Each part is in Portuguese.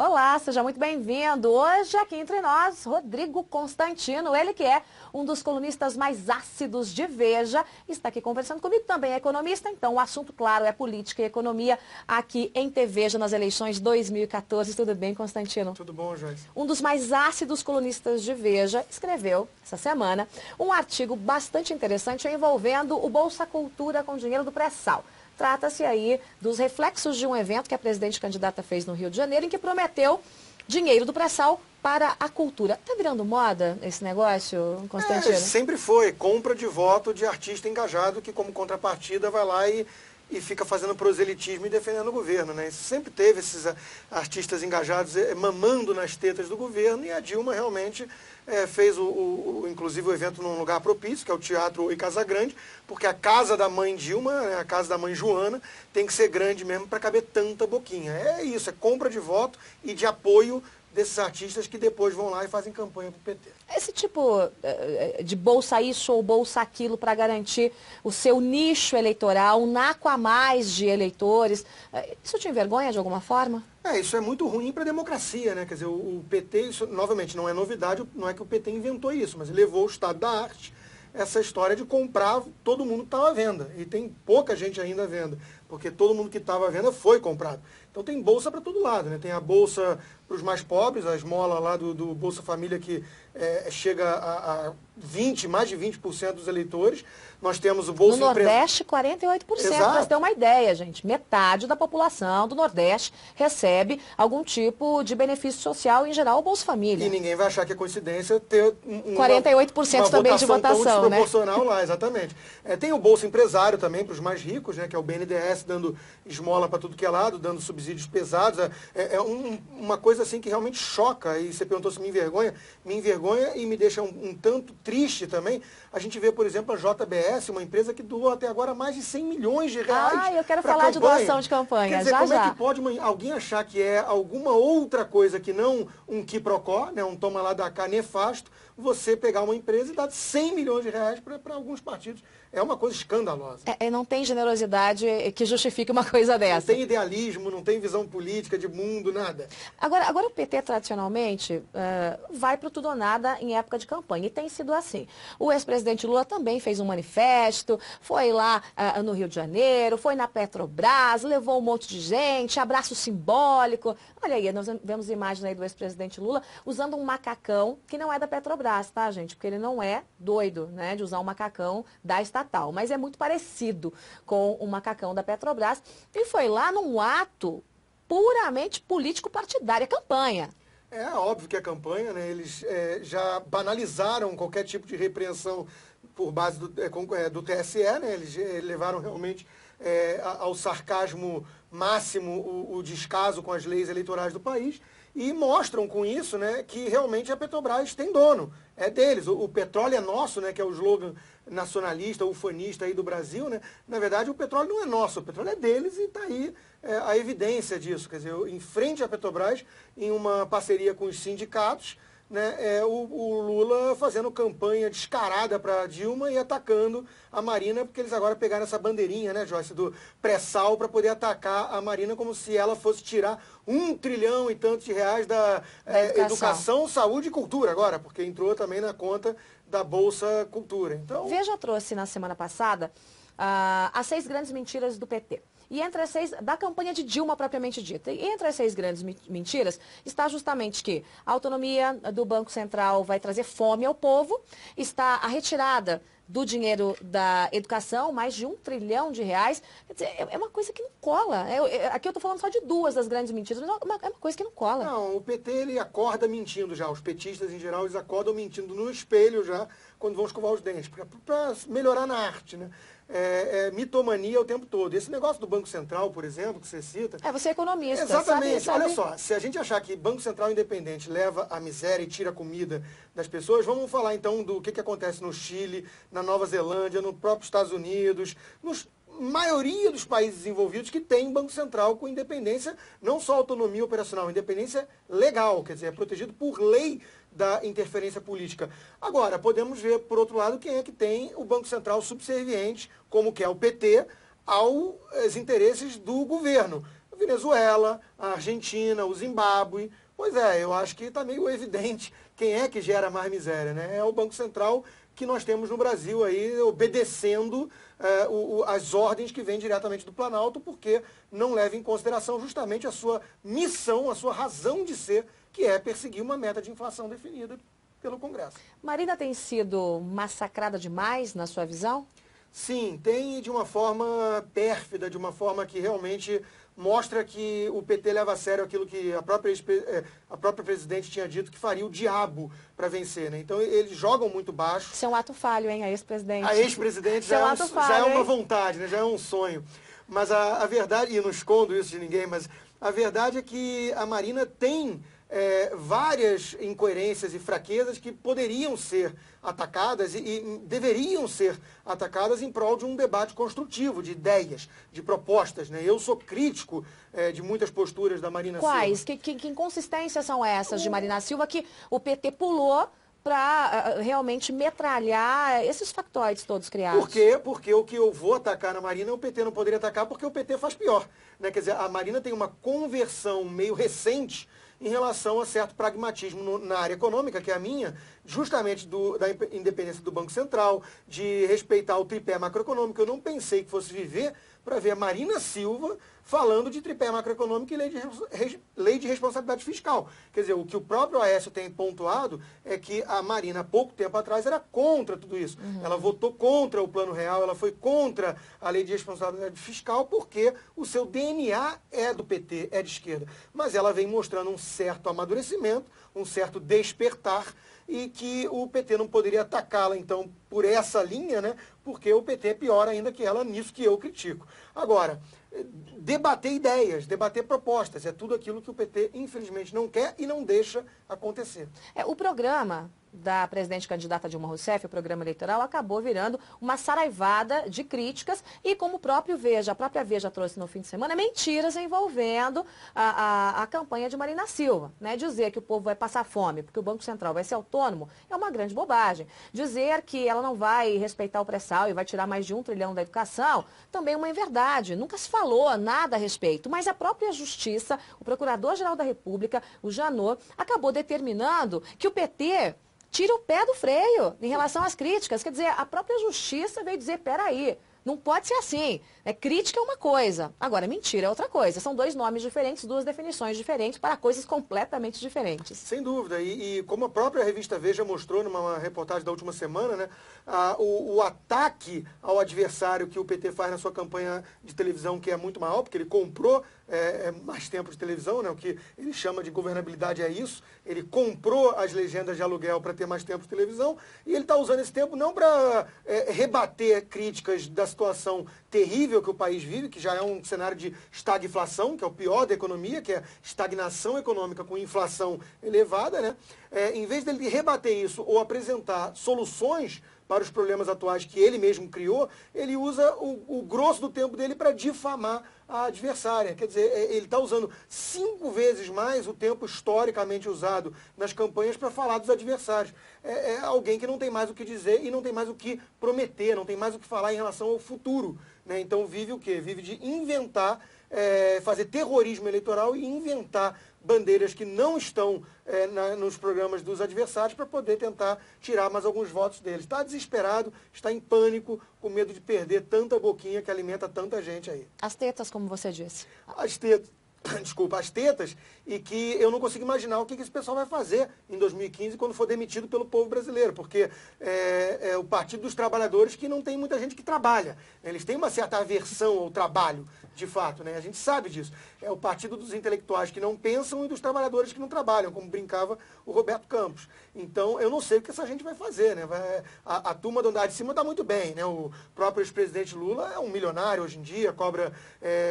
Olá, seja muito bem-vindo. Hoje aqui entre nós, Rodrigo Constantino, ele que é um dos colunistas mais ácidos de Veja, está aqui conversando comigo, também é economista, então o assunto, claro, é política e economia aqui em TVeja nas eleições 2014. Tudo bem, Constantino? Tudo bom, Joyce? Um dos mais ácidos colunistas de Veja escreveu, essa semana, um artigo bastante interessante envolvendo o Bolsa Cultura com dinheiro do pré-sal. Trata-se aí dos reflexos de um evento que a presidente candidata fez no Rio de Janeiro, em que prometeu dinheiro do pré-sal para a cultura. Está virando moda esse negócio, Constantino? Sempre foi. Compra de voto de artista engajado que, como contrapartida, vai lá e fica fazendo proselitismo e defendendo o governo, né? Sempre teve esses artistas engajados mamando nas tetas do governo, e a Dilma realmente fez, inclusive, o evento num lugar propício, que é o Teatro Casagrande, porque a casa da mãe Dilma, né, a casa da mãe Joana, tem que ser grande mesmo para caber tanta boquinha. É isso, é compra de voto e de apoio desses artistas que depois vão lá e fazem campanha para o PT. Esse tipo de bolsa isso ou bolsa aquilo para garantir o seu nicho eleitoral, um naco a mais de eleitores, isso te envergonha de alguma forma? Isso é muito ruim para a democracia, né? Quer dizer, o PT, isso novamente não é novidade, não é que o PT inventou isso, mas levou o estado da arte essa história de comprar todo mundo que estava à venda. E tem pouca gente ainda à venda, porque todo mundo que estava à venda foi comprado. Então tem bolsa para todo lado, né? Tem a bolsa para os mais pobres, a esmola lá do Bolsa Família, que chega a mais de 20% dos eleitores. Nós temos o Bolsa No Nordeste, 48%. Para você ter uma ideia, gente. Metade da população do Nordeste recebe algum tipo de benefício social, em geral, o Bolsa Família. E ninguém vai achar que é coincidência ter 48% também de votação, tão desproporcional, né? Lá, exatamente. Tem o Bolsa Empresário também para os mais ricos, né? Que é o BNDES dando esmola para tudo que é lado, dando subsídios pesados. Uma coisa assim que realmente choca. E você perguntou se me envergonha e me deixa um tanto triste também. A gente vê, por exemplo, a JBS, uma empresa que doou até agora mais de 100 milhões de reais. Eu quero falar de doação de campanha. Quer dizer, como é que pode alguém achar que é alguma outra coisa que não um quiprocó, né, um toma lá da cá nefasto, você pegar uma empresa e dar 100 milhões de reais para alguns partidos? É uma coisa escandalosa. Não tem generosidade que justifique uma coisa dessa. Não tem idealismo, não tem visão política de mundo, nada. Agora o PT, tradicionalmente, vai para o tudo ou nada em época de campanha. E tem sido assim. O ex-presidente Lula também fez um manifesto, foi lá no Rio de Janeiro, foi na Petrobras, levou um monte de gente, abraço simbólico. Olha aí, nós vemos imagens aí do ex-presidente Lula usando um macacão que não é da Petrobras, tá, gente? Porque ele não é doido, né, de usar um macacão da estatal, mas é muito parecido com o macacão da Petrobras. E foi lá num ato puramente político-partidário, campanha. É óbvio que a campanha, né, eles já banalizaram qualquer tipo de repreensão por base do TSE, né, eles levaram realmente ao sarcasmo máximo o descaso com as leis eleitorais do país e mostram com isso, né, que realmente a Petrobras tem dono, é deles. O petróleo é nosso, né, que é o slogan nacionalista, ufanista aí do Brasil, né? Na verdade, o petróleo não é nosso, o petróleo é deles e está aí a evidência disso. Quer dizer, em frente à Petrobras, em uma parceria com os sindicatos, né, o Lula fazendo campanha descarada para Dilma e atacando a Marina, porque eles agora pegaram essa bandeirinha, né, Joyce, do pré-sal para poder atacar a Marina como se ela fosse tirar 1 trilhão e tantos de reais da educação, saúde e cultura agora, porque entrou também na conta da Bolsa Cultura. Então, Veja trouxe na semana passada as 6 grandes mentiras do PT. E entre as 6, da campanha de Dilma propriamente dita. E entre as 6 grandes mentiras está justamente que a autonomia do Banco Central vai trazer fome ao povo, está a retirada do dinheiro da educação, mais de 1 trilhão de reais. Quer dizer, é uma coisa que não cola. Aqui eu estou falando só de 2 das grandes mentiras, mas é uma coisa que não cola. Não, o PT ele acorda mentindo já. Os petistas, em geral, eles acordam mentindo no espelho já, quando vão escovar os dentes, para melhorar na arte, né? Mitomania o tempo todo. Esse negócio do Banco Central, por exemplo, que você cita... Você é economista. Exatamente. Sabe? Olha só, se a gente achar que Banco Central independente leva a miséria e tira a comida das pessoas, vamos falar então do que acontece no Chile, na Nova Zelândia, no próprio Estados Unidos, maioria dos países desenvolvidos que tem Banco Central com independência, não só autonomia operacional, independência legal, quer dizer, é protegido por lei da interferência política. Agora, podemos ver, por outro lado, quem é que tem o Banco Central subserviente, como que é o PT, aos interesses do governo. Venezuela, a Argentina, o Zimbábue. Pois é, eu acho que está meio evidente quem é que gera mais miséria, né? É o Banco Central que nós temos no Brasil aí obedecendo as ordens que vêm diretamente do Planalto, porque não leva em consideração justamente a sua missão, a sua razão de ser, que é perseguir uma meta de inflação definida pelo Congresso. Marina tem sido massacrada demais, na sua visão? Sim, tem de uma forma pérfida, de uma forma que realmente mostra que o PT leva a sério aquilo que a própria presidente tinha dito que faria o diabo para vencer, né? Então eles jogam muito baixo. Isso é um ato falho, hein, a ex-presidente. A ex-presidente já é uma vontade, né? Já é um sonho. Mas a verdade, e não escondo isso de ninguém, mas a verdade é que a Marina tem várias incoerências e fraquezas que poderiam ser atacadas e deveriam ser atacadas em prol de um debate construtivo, de ideias, de propostas, né? Eu sou crítico de muitas posturas da Marina Silva. Quais? Que inconsistências são essas de Marina Silva que o PT pulou para realmente metralhar esses factoides todos criados? Por quê? Porque o que eu vou atacar na Marina, o PT não poderia atacar, porque o PT faz pior, né? Quer dizer, a Marina tem uma conversão meio recente em relação a certo pragmatismo na área econômica, que é a minha, justamente da independência do Banco Central, de respeitar o tripé macroeconômico. Eu não pensei que fosse viver para ver a Marina Silva falando de tripé macroeconômico e lei de responsabilidade fiscal. Quer dizer, o que o próprio Aécio tem pontuado é que a Marina, há pouco tempo atrás, era contra tudo isso. Uhum. Ela votou contra o Plano Real, ela foi contra a lei de responsabilidade fiscal, porque o seu DNA é do PT, é de esquerda. Mas ela vem mostrando um certo amadurecimento, um certo despertar, e que o PT não poderia atacá-la, então, por essa linha, né? Porque o PT é pior ainda que ela nisso que eu critico. Agora, debater ideias, debater propostas, é tudo aquilo que o PT, infelizmente, não quer e não deixa acontecer. O programa da presidente candidata Dilma Rousseff, o programa eleitoral, acabou virando uma saraivada de críticas e, como o próprio Veja, a própria Veja trouxe no fim de semana, mentiras envolvendo a campanha de Marina Silva, né? Dizer que o povo vai passar fome porque o Banco Central vai ser autônomo é uma grande bobagem. Dizer que ela não vai respeitar o pré-sal e vai tirar mais de 1 trilhão da educação, também é uma inverdade. Nunca se falou nada a respeito, mas a própria Justiça, o Procurador-Geral da República, o Janot, acabou determinando que o PT tira o pé do freio em relação às críticas. Quer dizer, a própria Justiça veio dizer, peraí, não pode ser assim. Crítica é uma coisa, agora mentira é outra coisa. São dois nomes diferentes, duas definições diferentes para coisas completamente diferentes. Sem dúvida, e como a própria revista Veja mostrou numa reportagem da última semana, né, o ataque ao adversário que o PT faz na sua campanha de televisão, que é muito maior, porque ele comprou mais tempo de televisão, né, o que ele chama de governabilidade é isso, ele comprou as legendas de aluguel para ter mais tempo de televisão, e ele está usando esse tempo não para rebater críticas da situação terrível que o país vive, que já é um cenário de estagflação, que é o pior da economia, que é estagnação econômica com inflação elevada, né? Em vez dele rebater isso ou apresentar soluções para os problemas atuais que ele mesmo criou, ele usa o grosso do tempo dele para difamar a adversária. Quer dizer, ele está usando 5 vezes mais o tempo historicamente usado nas campanhas para falar dos adversários. É alguém que não tem mais o que dizer e não tem mais o que prometer, não tem mais o que falar em relação ao futuro, né? Então vive o quê? Vive de inventar, fazer terrorismo eleitoral e inventar bandeiras que não estão nos programas dos adversários para poder tentar tirar mais alguns votos deles. Está desesperado, está em pânico, com medo de perder tanta boquinha que alimenta tanta gente aí. As tetas, como você disse. As tetas. Desculpa, as tetas, e que eu não consigo imaginar o que esse pessoal vai fazer em 2015 quando for demitido pelo povo brasileiro, porque é o Partido dos Trabalhadores que não tem muita gente que trabalha. Eles têm uma certa aversão ao trabalho, de fato, né? A gente sabe disso. É o partido dos intelectuais que não pensam e dos trabalhadores que não trabalham, como brincava o Roberto Campos. Então, eu não sei o que essa gente vai fazer, né? A turma do andar de cima está muito bem, né? O próprio ex-presidente Lula é um milionário hoje em dia, cobra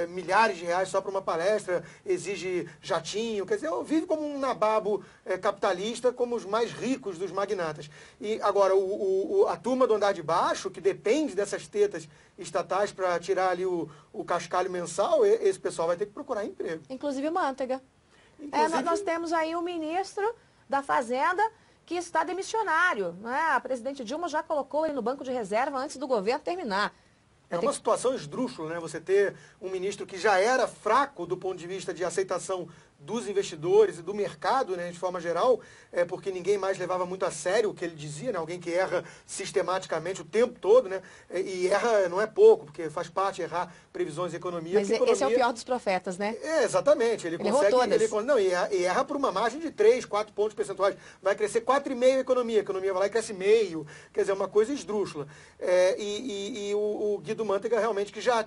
milhares de reais só para uma palestra, exige jatinho, quer dizer, vive como um nababo capitalista, como os mais ricos dos magnatas. E agora, a turma do andar de baixo, que depende dessas tetas estatais para tirar ali o cascalho mensal, esse pessoal vai ter que procurar emprego. Inclusive Manteiga. Nós temos aí o ministro da Fazenda que está demissionário, né? A presidente Dilma já colocou ele no banco de reserva antes do governo terminar. É uma situação esdrúxula, né? Você ter um ministro que já era fraco do ponto de vista de aceitação dos investidores e do mercado, né, de forma geral, porque ninguém mais levava muito a sério o que ele dizia, né? Alguém que erra sistematicamente o tempo todo, né? E erra não é pouco, porque faz parte errar previsões de economia. Mas esse é o pior dos profetas, né? Exatamente. Ele consegue, errou todas. Não, e erra por uma margem de 3, 4 pontos percentuais. Vai crescer 4,5% a economia vai lá e cresce meio. Quer dizer, é uma coisa esdrúxula. E o Guido Mantega realmente que já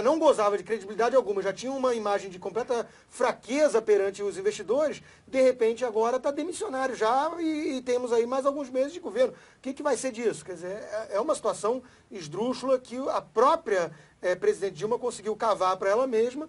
não gozava de credibilidade alguma, já tinha uma imagem de completa fraqueza perante os investidores, de repente agora está demissionário já e temos aí mais alguns meses de governo. O que vai ser disso? Quer dizer, é uma situação esdrúxula que a própria presidente Dilma conseguiu cavar para ela mesma,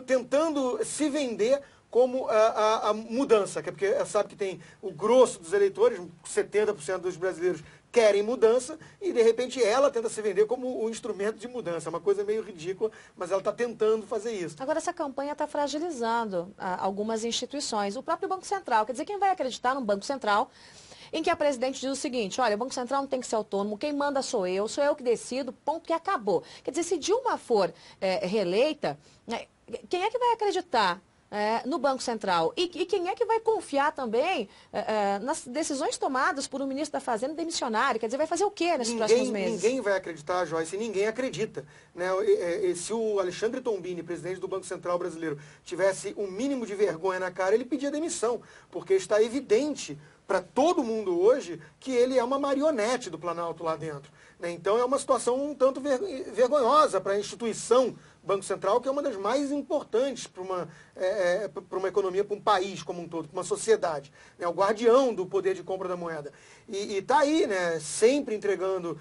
tentando se vender como a mudança, que é porque sabe que tem o grosso dos eleitores, 70% dos brasileiros querem mudança, e de repente ela tenta se vender como o instrumento de mudança. É uma coisa meio ridícula, mas ela está tentando fazer isso. Agora, essa campanha está fragilizando algumas instituições. O próprio Banco Central, quer dizer, quem vai acreditar num Banco Central em que a presidente diz o seguinte: olha, o Banco Central não tem que ser autônomo, quem manda sou eu que decido, ponto, que acabou. Quer dizer, se Dilma for reeleita, quem é que vai acreditar no Banco Central? E quem é que vai confiar também nas decisões tomadas por um ministro da Fazenda demissionário? Quer dizer, vai fazer o quê nesses próximos meses? Ninguém vai acreditar, Joyce, ninguém acredita. Né? Se o Alexandre Tombini, presidente do Banco Central brasileiro, tivesse um mínimo de vergonha na cara, ele pedia demissão, porque está evidente para todo mundo hoje que ele é uma marionete do Planalto lá dentro. Né? Então é uma situação um tanto vergonhosa para a instituição Banco Central, que é uma das mais importantes para uma economia, para um país como um todo, para uma sociedade. É o guardião do poder de compra da moeda. E está aí, né, sempre entregando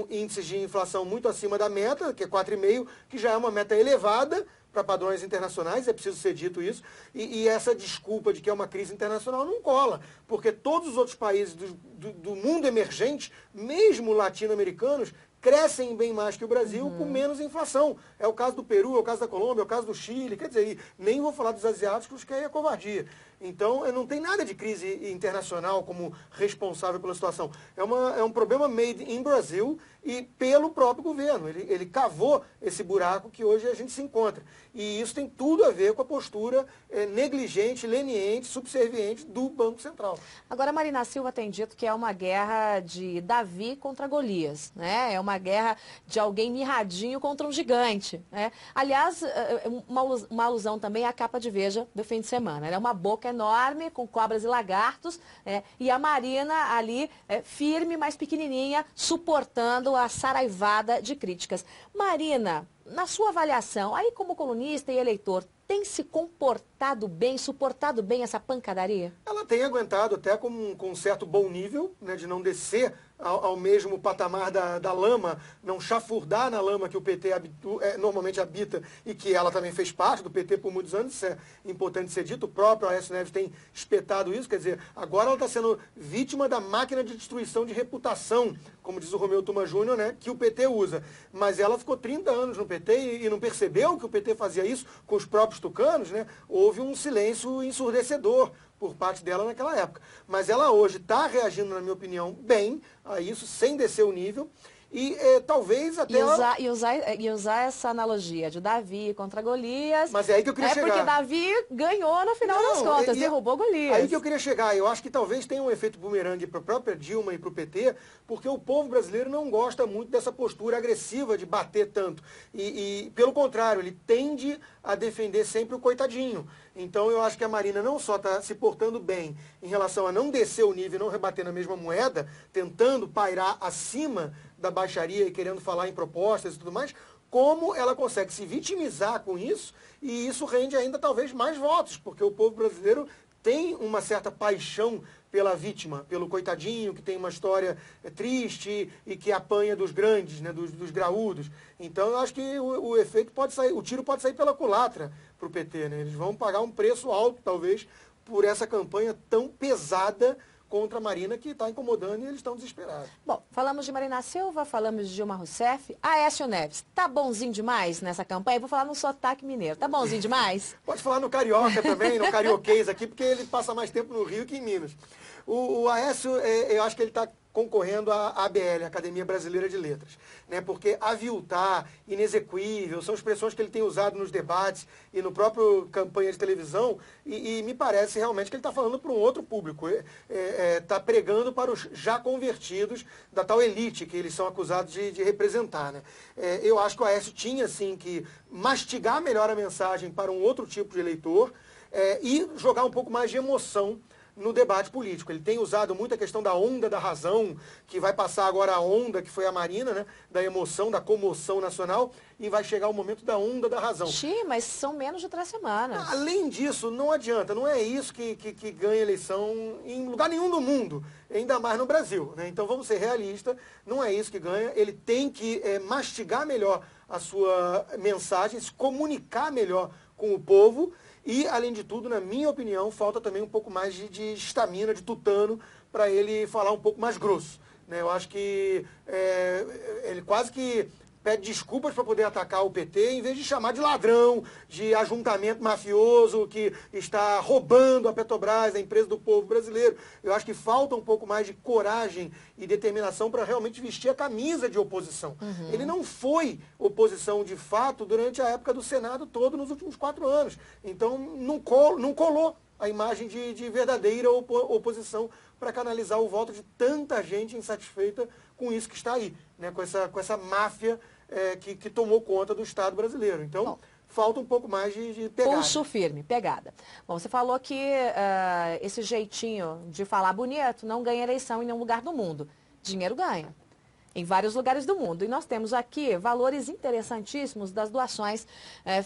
índices de inflação muito acima da meta, que é 4,5%, que já é uma meta elevada para padrões internacionais, é preciso ser dito isso, e essa desculpa de que é uma crise internacional não cola, porque todos os outros países do mundo emergente, mesmo latino-americanos, crescem bem mais que o Brasil com menos inflação. É o caso do Peru, é o caso da Colômbia, é o caso do Chile, quer dizer, nem vou falar dos asiáticos, que aí é covardia. Então, não tem nada de crise internacional como responsável pela situação. É um problema made in Brasil e pelo próprio governo. Ele cavou esse buraco que hoje a gente se encontra. E isso tem tudo a ver com a postura negligente, leniente, subserviente do Banco Central. Agora, a Marina Silva tem dito que é uma guerra de Davi contra Golias, né? É uma guerra de alguém mirradinho contra um gigante, né? Aliás, uma alusão também à capa de Veja do fim de semana. Ela é uma boca enorme, com cobras e lagartos, e a Marina ali, firme, mas pequenininha, suportando a saraivada de críticas. Marina, na sua avaliação, aí como colunista e eleitor, tem se comportado bem, suportado bem essa pancadaria? Ela tem aguentado até com um certo bom nível, né, de não descer ao mesmo patamar da lama, não chafurdar na lama que o PT normalmente habita e que ela também fez parte do PT por muitos anos, isso é importante ser dito, o próprio Aécio Neves tem espetado isso, quer dizer, agora ela está sendo vítima da máquina de destruição de reputação, como diz o Romeu Tuma Júnior, né, que o PT usa. Mas ela ficou 30 anos no PT e não percebeu que o PT fazia isso com os próprios tucanos, né? Houve um silêncio ensurdecedor por parte dela naquela época. Mas ela hoje está reagindo, na minha opinião, bem a isso, sem descer o nível. E talvez até... E usar essa analogia de Davi contra Golias... Mas é aí que eu queria chegar. Porque Davi ganhou no final das contas, derrubou Golias. Aí que eu queria chegar. Eu acho que talvez tenha um efeito bumerangue para a própria Dilma e para o PT, porque o povo brasileiro não gosta muito dessa postura agressiva de bater tanto. E pelo contrário, ele tende a defender sempre o coitadinho. Então eu acho que a Marina não só está se portando bem em relação a não descer o nível e não rebater na mesma moeda, tentando pairar acima da baixaria e querendo falar em propostas e tudo mais, como ela consegue se vitimizar com isso, e isso rende ainda talvez mais votos, porque o povo brasileiro tem uma certa paixão pela vítima, pelo coitadinho, que tem uma história triste e que apanha dos grandes, né, dos graúdos. Então eu acho que o efeito pode sair, o tiro pode sair pela culatra para o PT, né? Eles vão pagar um preço alto, talvez, por essa campanha tão pesada contra a Marina, que está incomodando e eles estão desesperados. Bom, falamos de Marina Silva, falamos de Dilma Rousseff. Aécio Neves, tá bonzinho demais nessa campanha? Vou falar no sotaque mineiro. Tá bonzinho demais? Pode falar no carioca também, no carioquês aqui, porque ele passa mais tempo no Rio que em Minas. O Aécio, eu acho que ele está concorrendo à ABL, Academia Brasileira de Letras. Né? Porque aviltar, inexequível, são expressões que ele tem usado nos debates e no próprio campanha de televisão, e me parece realmente que ele está falando para um outro público. Está pregando para os já convertidos da tal elite que eles são acusados de representar. Né? Eu acho que o Aécio tinha, sim, que mastigar melhor a mensagem para um outro tipo de eleitor e jogar um pouco mais de emoção no debate político. Ele tem usado muito a questão da onda da razão, que vai passar agora a onda, que foi a Marina, né? Da emoção, da comoção nacional, e vai chegar o momento da onda da razão. Mas são menos de 3 semanas. Além disso, não adianta, não é isso que ganha eleição em lugar nenhum do mundo, ainda mais no Brasil. Né? Então vamos ser realistas, não é isso que ganha, ele tem que mastigar melhor a sua mensagem, se comunicar melhor com o povo. E, além de tudo, na minha opinião, falta também um pouco mais de estamina, de tutano, para ele falar um pouco mais grosso. Né? Eu acho que ele quase que pede desculpas para poder atacar o PT, em vez de chamar de ladrão, de ajuntamento mafioso que está roubando a Petrobras, a empresa do povo brasileiro. Eu acho que falta um pouco mais de coragem e determinação para realmente vestir a camisa de oposição. Uhum. Ele não foi oposição de fato durante a época do Senado todo nos últimos 4 anos. Então não colou a imagem de verdadeira oposição para canalizar o voto de tanta gente insatisfeita com isso que está aí, né? com essa máfia que tomou conta do Estado brasileiro. Então, falta um pouco mais de pegada. Pulso firme, pegada. Bom, você falou que esse jeitinho de falar bonito não ganha eleição em nenhum lugar do mundo. Dinheiro ganha. Em vários lugares do mundo. E nós temos aqui valores interessantíssimos das doações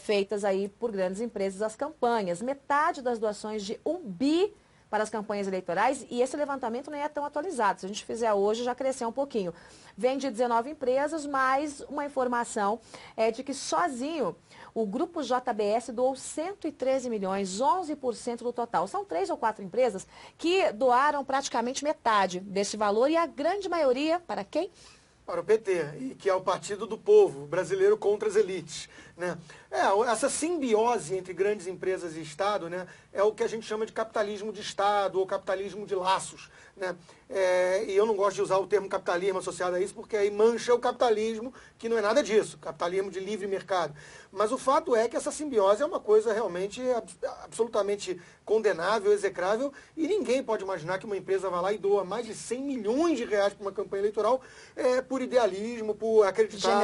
feitas aí por grandes empresas às campanhas. Metade das doações de 1 bi para as campanhas eleitorais, e esse levantamento nem é tão atualizado. Se a gente fizer hoje, já cresceu um pouquinho. Vem de 19 empresas, mas uma informação é de que sozinho o Grupo JBS doou 113 milhões, 11% do total. São 3 ou 4 empresas que doaram praticamente metade desse valor, e a grande maioria, para quem? Para o PT, que é o partido do povo, brasileiro contra as elites. Né? Essa simbiose entre grandes empresas e Estado, né, é o que a gente chama de capitalismo de Estado ou capitalismo de laços. Né? E eu não gosto de usar o termo capitalismo associado a isso, porque aí mancha o capitalismo, que não é nada disso, capitalismo de livre mercado. Mas o fato é que essa simbiose é uma coisa realmente absolutamente condenável, execrável, e ninguém pode imaginar que uma empresa vai lá e doa mais de 100 milhões de reais para uma campanha eleitoral por idealismo, por acreditar...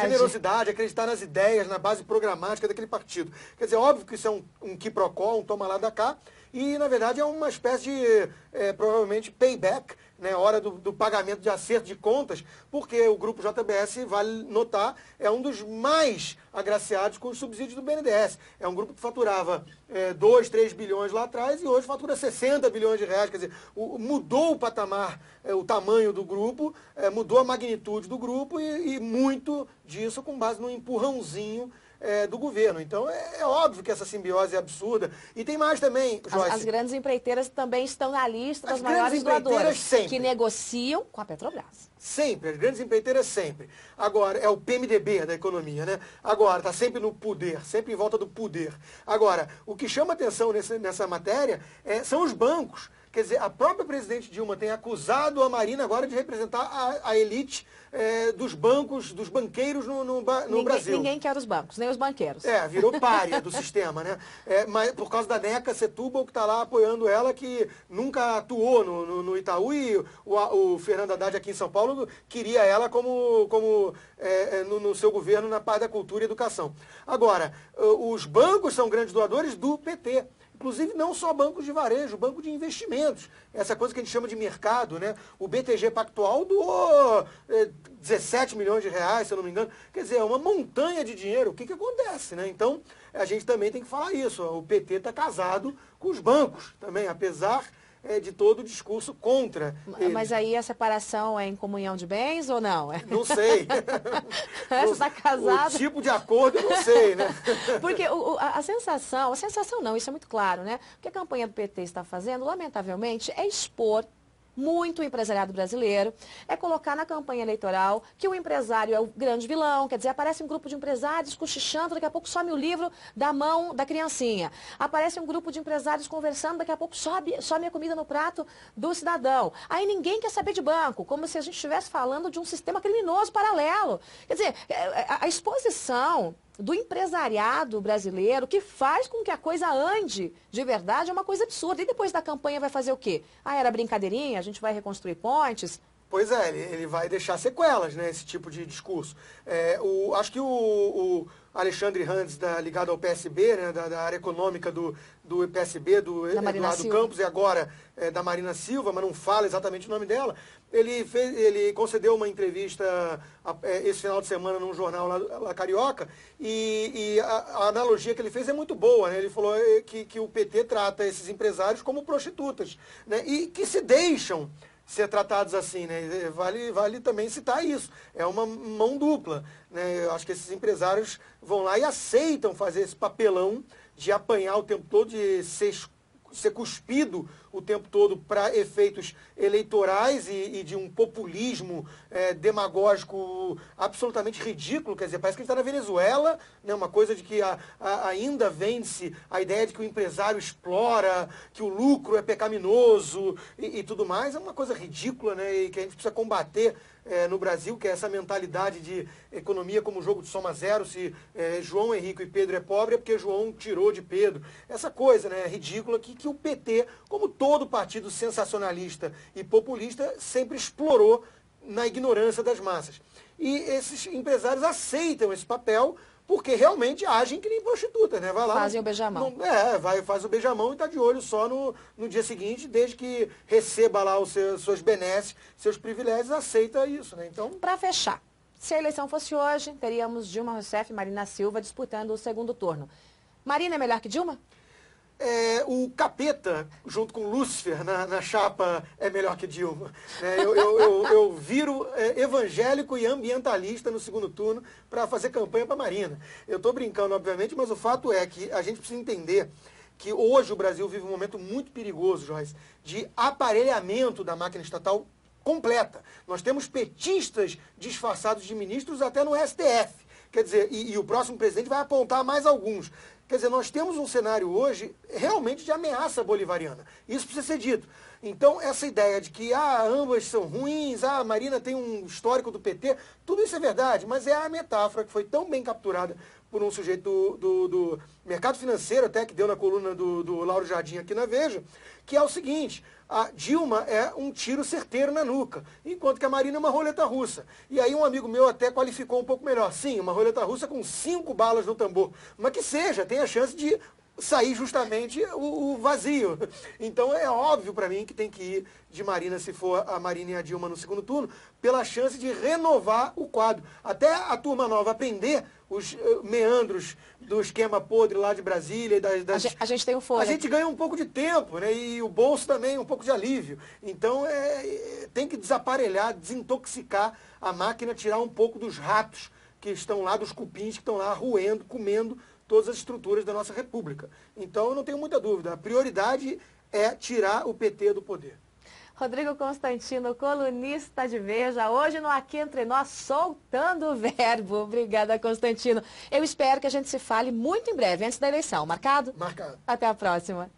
Generosidade, acreditar nas ideias, na base programática daquele partido. Quer dizer, óbvio que isso é um quiprocó, um toma lá da cá, e, na verdade, é uma espécie de, provavelmente, payback, né, hora do pagamento de acerto de contas, porque o Grupo JBS, vale notar, é um dos mais agraciados com os subsídios do BNDES. É um grupo que faturava 2, 3 bilhões lá atrás e hoje fatura 60 bilhões de reais. Quer dizer, mudou o patamar, o tamanho do grupo, mudou a magnitude do grupo e muito disso com base no empurrãozinho do governo. Então, é óbvio que essa simbiose é absurda. E tem mais também, Joyce. As grandes empreiteiras também estão na lista das maiores doadoras, sempre, que negociam com a Petrobras. Sempre, as grandes empreiteiras sempre. Agora, é o PMDB da economia, né? Agora, está sempre no poder, sempre em volta do poder. Agora, o que chama atenção nessa matéria são os bancos. Quer dizer, a própria presidente Dilma tem acusado a Marina agora de representar a elite dos bancos, dos banqueiros no Brasil. Ninguém quer os bancos, nem os banqueiros. Virou pária do sistema, né? Mas por causa da Neca Setúbal, que está lá apoiando ela, que nunca atuou no Itaú, e o Fernando Haddad aqui em São Paulo queria ela no seu governo na parte da cultura e educação. Agora, os bancos são grandes doadores do PT. Inclusive, não só bancos de varejo, banco de investimentos. Essa coisa que a gente chama de mercado, né? O BTG Pactual doou 17 milhões de reais, se eu não me engano. Quer dizer, é uma montanha de dinheiro. O que acontece, né? Então, a gente também tem que falar isso. O PT está casado com os bancos também, apesar de todo o discurso contra eles. Mas aí a separação é em comunhão de bens ou não? Não sei. Você está casado? O tipo de acordo eu não sei, né? Porque a sensação não, isso é muito claro, né? O que a campanha do PT está fazendo, lamentavelmente, é expor muito o empresariado brasileiro, é colocar na campanha eleitoral que o empresário é o grande vilão, quer dizer, aparece um grupo de empresários cochichando, daqui a pouco some o livro da mão da criancinha. Aparece um grupo de empresários conversando, daqui a pouco some a comida no prato do cidadão. Aí ninguém quer saber de banco, como se a gente estivesse falando de um sistema criminoso paralelo. Quer dizer, a exposição do empresariado brasileiro, que faz com que a coisa ande de verdade, é uma coisa absurda. E depois da campanha vai fazer o quê? Ah, era brincadeirinha, a gente vai reconstruir pontes? Pois é, ele vai deixar sequelas, né, esse tipo de discurso. Acho que o Alexandre Randes, ligado ao PSB, né, da área econômica do PSB, do Eduardo Campos, e agora da Marina Silva, mas não fala exatamente o nome dela, ele concedeu uma entrevista esse final de semana num jornal lá carioca, e a analogia que ele fez é muito boa, né? Ele falou que o PT trata esses empresários como prostitutas, né, e que se deixam ser tratados assim, né? Vale também citar isso. É uma mão dupla, né? Eu acho que esses empresários vão lá e aceitam fazer esse papelão de apanhar o tempo todo, de ser cuspido o tempo todo para efeitos eleitorais e de um populismo demagógico absolutamente ridículo. Quer dizer, parece que a gente está na Venezuela, né? Uma coisa de que ainda vende-se a ideia de que o empresário explora, que o lucro é pecaminoso e tudo mais. É uma coisa ridícula, né? E que a gente precisa combater no Brasil, que é essa mentalidade de economia como jogo de soma zero. Se João é rico e Pedro é pobre, é porque João tirou de Pedro. Essa coisa, né, ridícula que o PT, como todo partido sensacionalista e populista, sempre explorou na ignorância das massas. E esses empresários aceitam esse papel porque realmente agem que nem prostitutas, né? Vai lá, fazem o beijamão. Faz o beijamão e está de olho só no dia seguinte, desde que receba lá suas benesses, seus privilégios, aceita isso, né? Então, para fechar, se a eleição fosse hoje, teríamos Dilma Rousseff e Marina Silva disputando o segundo turno. Marina é melhor que Dilma? O capeta, junto com Lúcifer, na chapa, é melhor que Dilma. Eu viro evangélico e ambientalista no segundo turno para fazer campanha para Marina. Eu estou brincando, obviamente, mas o fato é que a gente precisa entender que hoje o Brasil vive um momento muito perigoso, Joyce, de aparelhamento da máquina estatal completa. Nós temos petistas disfarçados de ministros até no STF. Quer dizer, e o próximo presidente vai apontar mais alguns. Quer dizer, nós temos um cenário hoje realmente de ameaça bolivariana. Isso precisa ser dito. Então, essa ideia de que ambas são ruins, a Marina tem um histórico do PT, tudo isso é verdade, mas é a metáfora que foi tão bem capturada por um sujeito do mercado financeiro, até que deu na coluna do Lauro Jardim aqui na Veja, que é o seguinte: a Dilma é um tiro certeiro na nuca, enquanto que a Marina é uma roleta russa. E aí um amigo meu até qualificou um pouco melhor. Sim, uma roleta russa com 5 balas no tambor, mas que seja, tem a chance de sair justamente o vazio. Então é óbvio para mim que tem que ir de Marina, se for a Marina e a Dilma no segundo turno, pela chance de renovar o quadro. Até a turma nova aprender os meandros do esquema podre lá de Brasília. A gente tem o fôlego. A gente ganha um pouco de tempo, né? E o bolso também um pouco de alívio. Então tem que desaparelhar, desintoxicar a máquina, tirar um pouco dos ratos que estão lá, dos cupins que estão lá roendo, comendo todas as estruturas da nossa república. Então eu não tenho muita dúvida. A prioridade é tirar o PT do poder. Rodrigo Constantino, colunista de Veja, hoje no Aqui Entre Nós, soltando o verbo. Obrigada, Constantino. Eu espero que a gente se fale muito em breve, antes da eleição. Marcado? Marcado. Até a próxima.